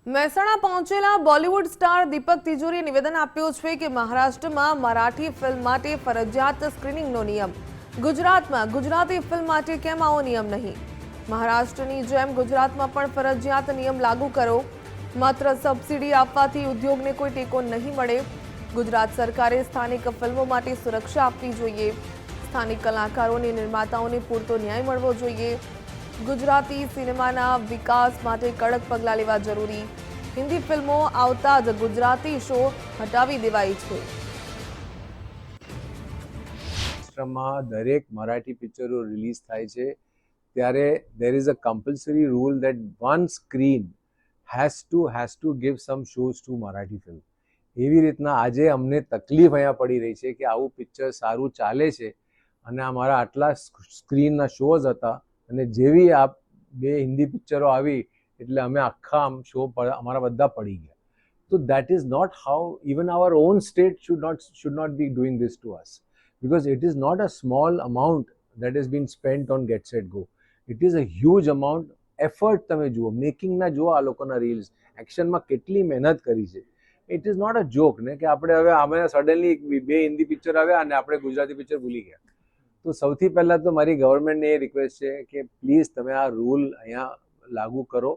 મહેસાણા પહોંચેલા Bollywood star દીપક તિજોરીએ નિવેદન આપ્યું છે કે મહારાષ્ટ્રમાં મરાઠી ફિલ્મ માટે ફરજિયાત સ્ક્રીનિંગનો નિયમ, ગુજરાતમાં ગુજરાતી ફિલ્મ માટે કેમ આવો નિયમ નહીં? મહારાષ્ટ્રની જેમ ગુજરાતમાં પણ ફરજિયાત નિયમ લાગુ કરો. માત્ર સબસિડી આપવાથી ઉદ્યોગને કોઈ ટેકો નહીં મળે. ગુજરાત સરકારે સ્થાનિક ફિલ્મો માટે સુરક્ષા આપવી જોઈએ. સ્થાનિક કલાકારોને નિર્માતાઓને પૂરતો ન્યાય મળવો જોઈએ. ગુજરાતી સિનેમાના વિકાસ માટે કડક પગલાં લેવા જરૂરી. હિન્દી ફિલ્મો આવતા જ ગુજરાતી શો હટાવી દેવાય છે. મહારાષ્ટ્રમાં દરેક મરાઠી પિક્ચરો રિલીઝ થાય છે ત્યારે there is a compulsory rule that one screen has to give some shows to Marathi film. એવી રીતના આજે અમને તકલીફ અહીંયા પડી રહી છે કે આવું પિક્ચર સારું ચાલે છે અને અમારા આટલા સ્ક્રીનના શોઝ હતા અને જેવી આ બે હિન્દી પિક્ચરો આવી એટલે અમે આખા આમ શો અમારા બધા પડી ગયા. તો that is not how even our own state should not be doing this to us, because it is not a small amount that has been spent on Get Set Go. It is a huge amount. Effort તમે જુઓ, મેકિંગના જુઓ, આ લોકોના reels એક્શનમાં કેટલી મહેનત કરી છે. It is not a joke ને કે આપણે હવે અમે સડનલી બે હિન્દી પિક્ચર આવ્યા અને આપણે ગુજરાતી પિક્ચર ભૂલી ગયા. તો સૌથી પહેલાં તો મારી ગવર્મેન્ટને એ રિક્વેસ્ટ છે કે પ્લીઝ તમે આ રૂલ અહીંયા લાગુ કરો